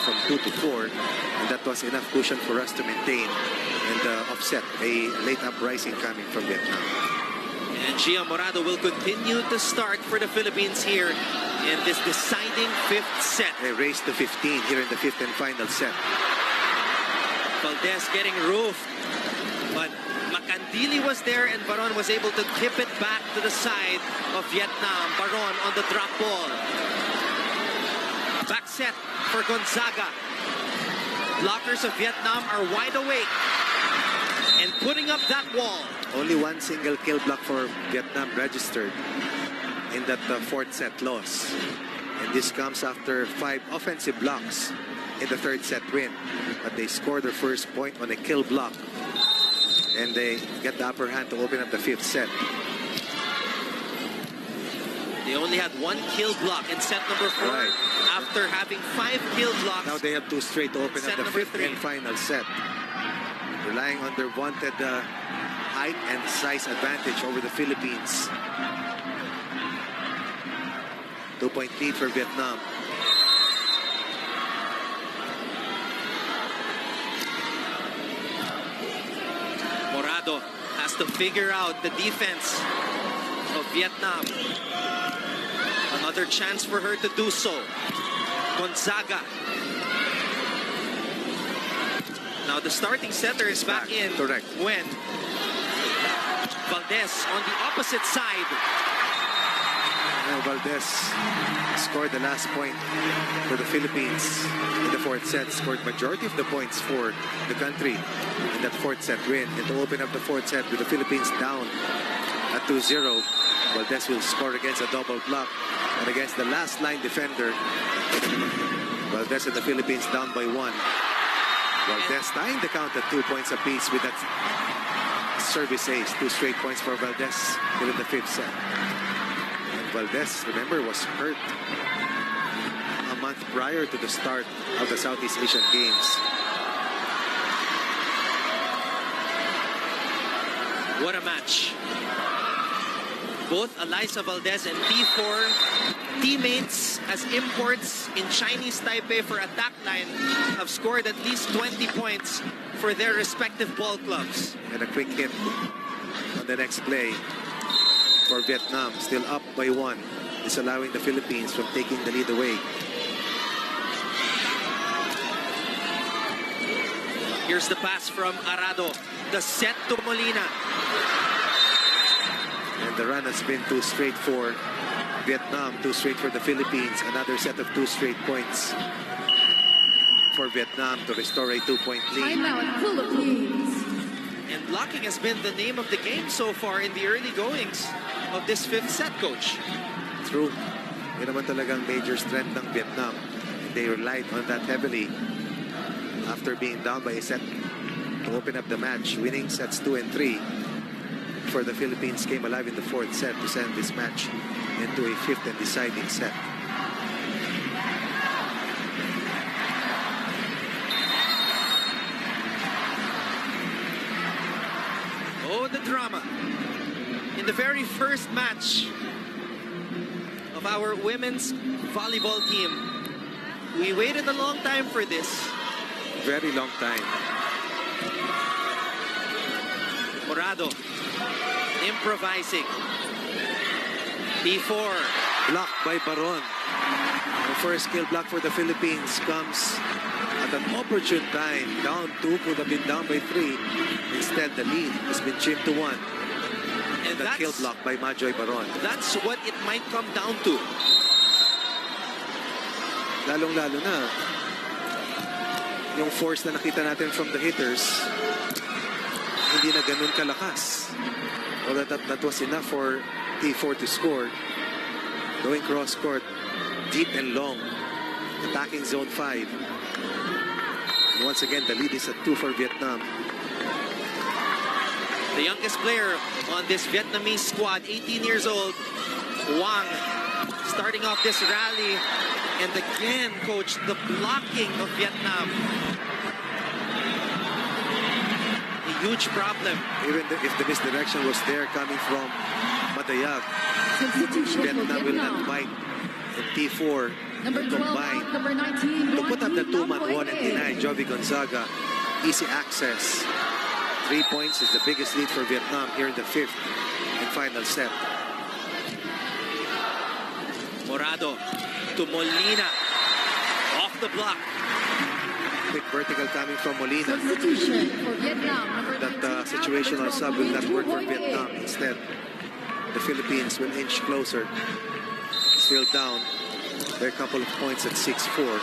from 2 to 4, and that was enough cushion for us to maintain and offset a late uprising coming from Vietnam. And Gia Morado will continue to start for the Philippines here in this deciding 5th set. They race to 15 here in the 5th and final set. Valdez getting roofed, but Macandili was there and Baron was able to tip it back to the side of Vietnam. Baron on the drop ball. Back set for Gonzaga. Blockers of Vietnam are wide awake and putting up that wall. Only one single kill block for Vietnam registered in that 4th set loss. And this comes after 5 offensive blocks in the 3rd set win. But they scored their first point on a kill block. And they get the upper hand to open up the 5th set. They only had 1 kill block in set number 4 after having 5 kill blocks. Now they have 2 straight to open up the 5th and final set. Relying on their wanted height and size advantage over the Philippines. 2-point lead for Vietnam. Morado has to figure out the defense of Vietnam. Another chance for her to do so. Gonzaga. Now the starting setter is back in. Correct. When Valdez on the opposite side. Valdez scored the last point for the Philippines in the 4th set. Scored majority of the points for the country in that 4th set win. And to open up the 4th set with the Philippines down at 2-0, Valdez will score against a double block. And against the last line defender, Valdez and the Philippines down by 1. Valdez tying the count at 2 points apiece with that service ace. 2 straight points for Valdez here in the 5th set. And Valdez, remember, was hurt a month prior to the start of the Southeast Asian Games. What a match. Both Eliza Valdez and T4, teammates as imports in Chinese Taipei for attack line, have scored at least 20 points for their respective ball clubs. And a quick hit on the next play for Vietnam, still up by 1, is allowing the Philippines from taking the lead away. Here's the pass from Arado, the set to Molina. And the run has been 2 straight for Vietnam, 2 straight for the Philippines. Another set of 2 straight points for Vietnam to restore a 2-point lead. Timeout, Philippines. And blocking has been the name of the game so far in the early goings of this 5th set, Coach. True. Yun naman talagang major strength ng Vietnam. And they relied on that heavily after being down by a set to open up the match. Winning sets 2 and 3. For the Philippines came alive in the 4th set to send this match into a 5th and deciding set. Oh, the drama in the very first match of our women's volleyball team. We waited a long time for this. Very long time. Morado improvising. Before. Blocked by Baron. The first kill block for the Philippines comes at an opportune time. Down 2, could have been down by 3. Instead, the lead has been trimmed to 1. And the kill block by Majoy Baron. That's what it might come down to. Lalong-lalo na yung force na nakita natin from the hitters, hindi na ganun kalakas. Well, that was enough for T4 to score. Going cross-court, deep and long, attacking zone 5. And once again, the lead is at 2 for Vietnam. The youngest player on this Vietnamese squad, 18 years old, Wang, starting off this rally. And again, Coach, the blocking of Vietnam. A huge problem. Even if the misdirection was there coming from Matayag, Vietnam will not bite. And T4 Number 12, combine number 19, to put up the two-man wall and denied Jovi Gonzaga easy access. 3 points is the biggest lead for Vietnam here in the 5th and final set. Morado to Molina. Off the block. Quick vertical coming from Molina. Substitution for Vietnam. That situational sub will not work for Vietnam. Instead, the Philippines will inch closer. Still down by a couple of points at 6-4.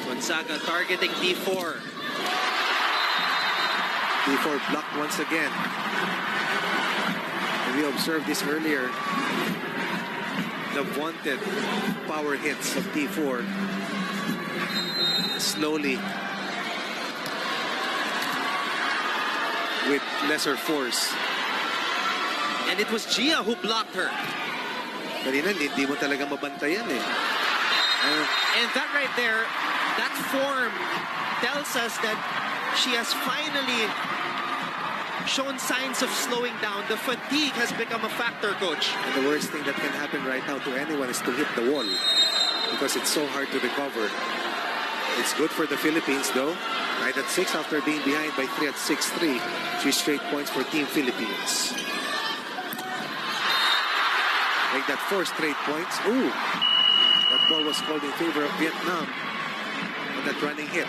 Gonzaga targeting D4. D4 blocked once again. And we observed this earlier. The vaunted power hits of D4 slowly with lesser force. And it was Gia who blocked her. Kanina, hindi mo talaga mabantayan eh. And that right there, that form tells us that she has finally shown signs of slowing down. The fatigue has become a factor, coach. And the worst thing that can happen right now to anyone is to hit the wall because it's so hard to recover. It's good for the Philippines though. Tied at 6 after being behind by 3 at 6-3. 3 straight points for Team Philippines. Make that 4 straight points. Ooh! That ball was called in favor of Vietnam on that running hit.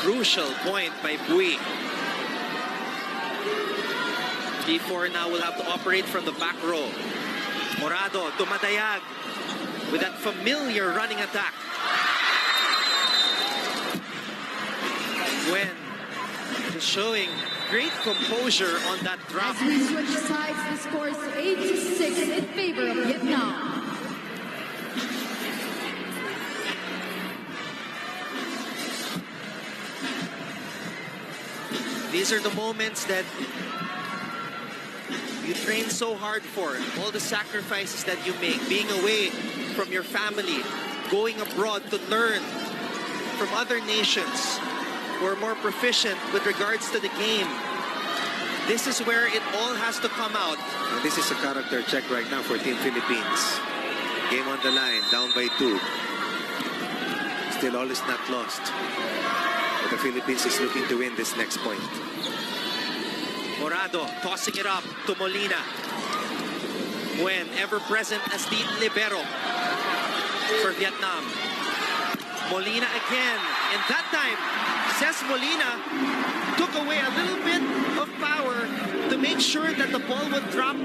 Crucial point by Bui. D4 now will have to operate from the back row. Morado to Madayag with that familiar running attack. Gwen is showing great composure on that drop. As we switch sides, the score is 8-6 in favor of Vietnam. These are the moments that you train so hard for. All the sacrifices that you make, being away from your family, going abroad to learn from other nations who are more proficient with regards to the game. This is where it all has to come out. And this is a character check right now for Team Philippines. Game on the line, down by 2. Still all is not lost. But the Philippines is looking to win this next point. Morado tossing it up to Molina. Gwen ever present as the libero for Vietnam. Molina again. And that time, says Molina took away a little bit of power to make sure that the ball would drop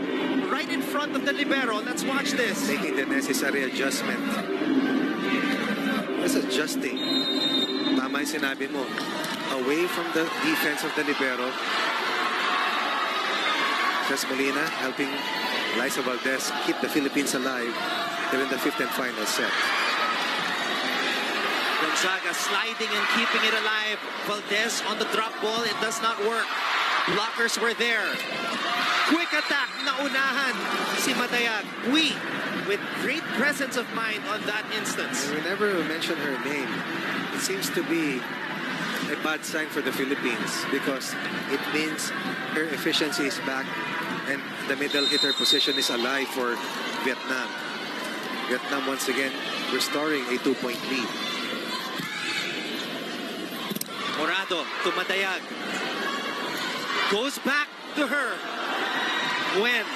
right in front of the libero. Let's watch this. Making the necessary adjustment. Just adjusting. Tama yung sinabi mo. Away from the defense of the libero. Says Molina helping Liza Valdez keep the Philippines alive. They're in the 5th and final set. Gonzaga sliding and keeping it alive. Valdez on the drop ball. It does not work. Blockers were there. Quick attack. Naunahan si Madayag. Bui with great presence of mind on that instance. Whenever we mention her name, it seems to be a bad sign for the Philippines because it means her efficiency is back and the middle hitter position is alive for Vietnam. Vietnam once again restoring a 2-point lead. Morado to Madayag. Goes back to her. Gwen.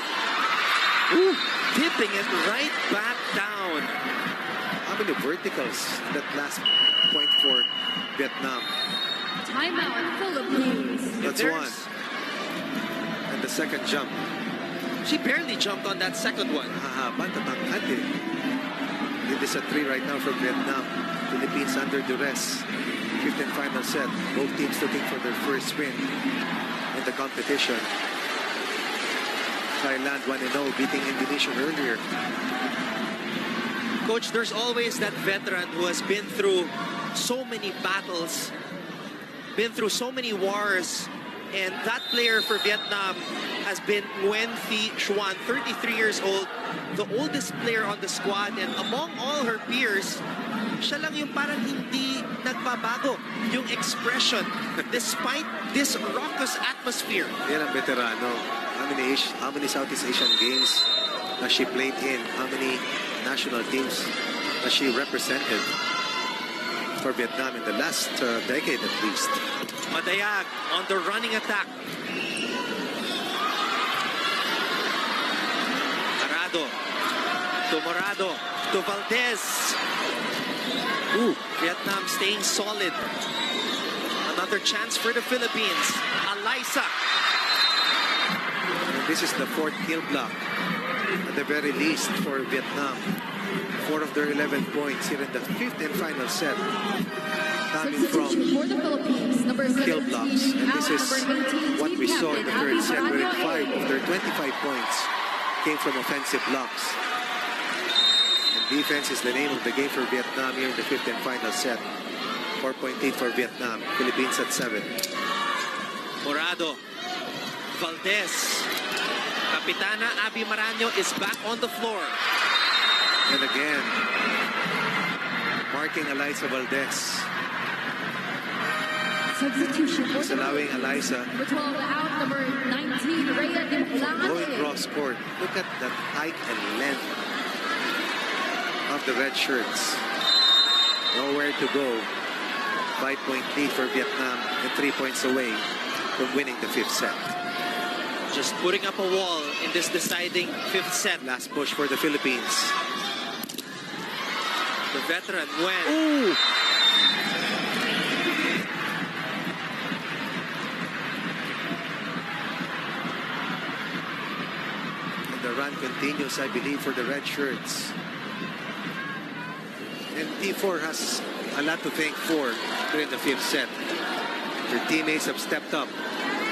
Ooh, tipping it right back down. How many verticals that last point for Vietnam? Timeout, Philippines. That's one. And the second jump. She barely jumped on that second one. Hahaba, tatangkad eh. It is a 3 right now for Vietnam. Philippines under duress. 5th and final set. Both teams looking for their first win in the competition. Thailand 1-0, beating Indonesia earlier. Coach, there's always that veteran who has been through so many battles, been through so many wars, And that player for Vietnam has been Nguyen Thi Xuan, 33 years old, the oldest player on the squad. And among all her peers, siya lang yung parang hindi nagbabago yung expression despite this raucous atmosphere. Yan ang veterano. How many Southeast Asian games has she played in? How many national teams has she represented for Vietnam in the last decade at least? Madayag on the running attack. Morado to Valdez. Ooh, Vietnam staying solid. Another chance for the Philippines. Alyssa. And this is the 4th kill block at the very least for Vietnam. 4 of their 11 points here in the 5th and final set coming from for the Philippines, number kill 17, blocks. And this is number 18, what we saw in the 3rd set, wherein 5 Captain of their 25 points came from offensive blocks. And defense is the name of the game for Vietnam here in the 5th and final set. 4.8 for Vietnam, Philippines at 7. Morado. Valdez. Capitana Abby Maraño is back on the floor. And again, marking Alyssa Valdez. Substitution for He's allowing Alyssa number 12 out, number 19, Rhea going Dimplante. cross court. Look at the height and length of the red shirts. Nowhere to go. 5-point lead for Vietnam and 3 points away from winning the 5th set. Just putting up a wall in this deciding 5th set. Last push for the Philippines. The veteran, Nguyen. Ooh! And the run continues, I believe, for the red shirts. And T4 has a lot to thank for during the 5th set. Her teammates have stepped up,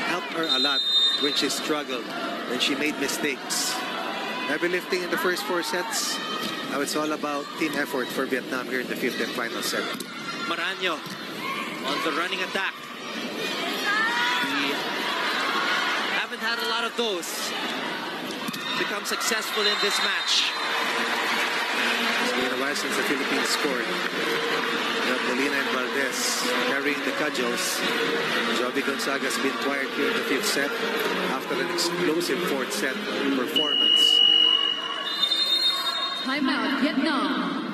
helped her a lot when she struggled, when she made mistakes. Heavy lifting in the first 4 sets. Now it's all about team effort for Vietnam here in the 5th and final set. Maraño on the running attack. We haven't had a lot of those become successful in this match. It's been a while since the Philippines scored. We have Molina and Valdez carrying the cudgels. Jovi Gonzaga has been tired here in the 5th set after an explosive 4th set performance. Timeout, Vietnam.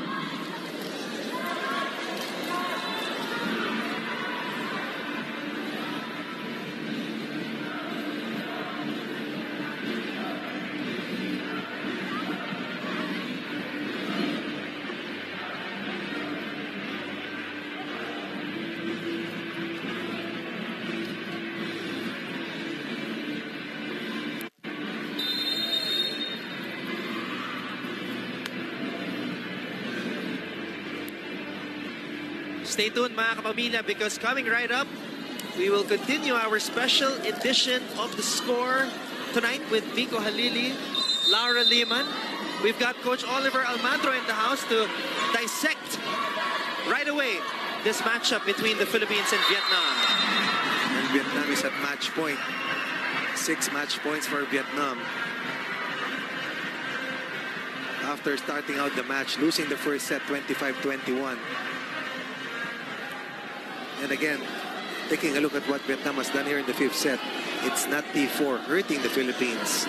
Stay tuned mga kapamilya because coming right up, we will continue our special edition of The Score tonight with Vico Halili, Laura Lehman. We've got Coach Oliver Almandro in the house to dissect right away this matchup between the Philippines and Vietnam. And Vietnam is at match point. 6 match points for Vietnam. After starting out the match, losing the first set 25-21. And again, taking a look at what Vietnam has done here in the 5th set, it's not T4 hurting the Philippines.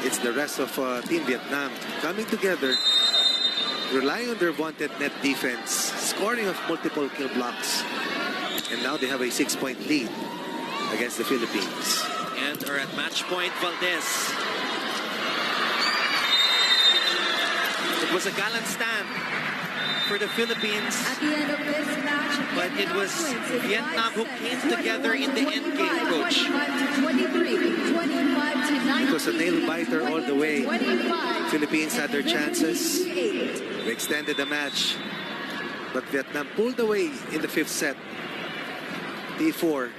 It's the rest of Team Vietnam coming together, relying on their vaunted net defense, scoring of multiple kill blocks. And now they have a 6-point lead against the Philippines. And are at match point, Valdez. It was a gallant stand for the Philippines. At the end of this match, But it was Vietnam who came together in the end game, Coach. 25-23, 25-19. It was a nail-biter all the way. 25. Philippines had their chances. They extended the match. But Vietnam pulled away in the 5th set. T4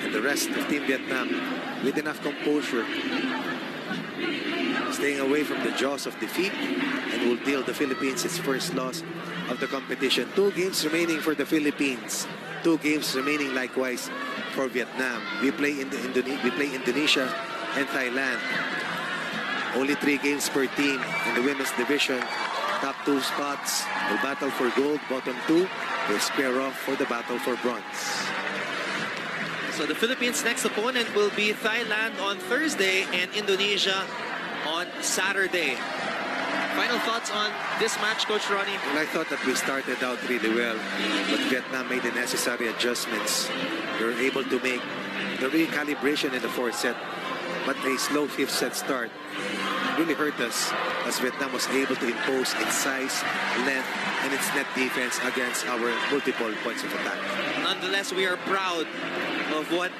and the rest of Team Vietnam with enough composure, staying away from the jaws of defeat, and will deal the Philippines its first loss of the competition. 2 games remaining for the Philippines. 2 games remaining likewise for Vietnam. We play Indonesia and Thailand. Only 3 games per team in the women's division. Top 2 spots will battle for gold. Bottom 2 will square off for the battle for bronze. So the Philippines' next opponent will be Thailand on Thursday and Indonesia on Saturday. Final thoughts on this match, Coach Ronnie? Well, I thought that we started out really well, but Vietnam made the necessary adjustments. They were able to make the recalibration in the 4th set, but a slow 5th set start really hurt us as Vietnam was able to impose its size, length, and its net defense against our multiple points of attack. Nonetheless, we are proud of what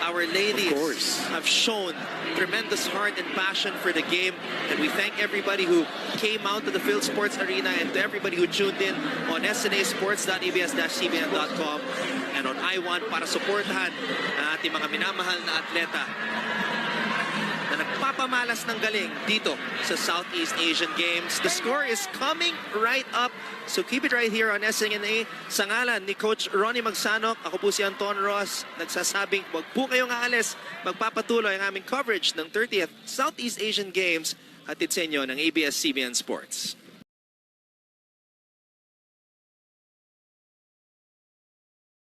our ladies have shown. Tremendous heart and passion for the game, and we thank everybody who came out to the Phil Sports Arena and to everybody who tuned in on snasports.abs-cbn.com and on I1 para suportahan ang ating mga minamahal na atleta na nagpapamalas ng galing dito sa Southeast Asian Games. The score is coming right up, so keep it right here on SNA. Sa ngalan ni Coach Ronnie Magsanok, ako po si Anton Ross, nagsasabing wag po kayong aalis, magpapatuloy ang aming coverage ng 30th Southeast Asian Games hatid sa inyo ng ABS-CBN Sports.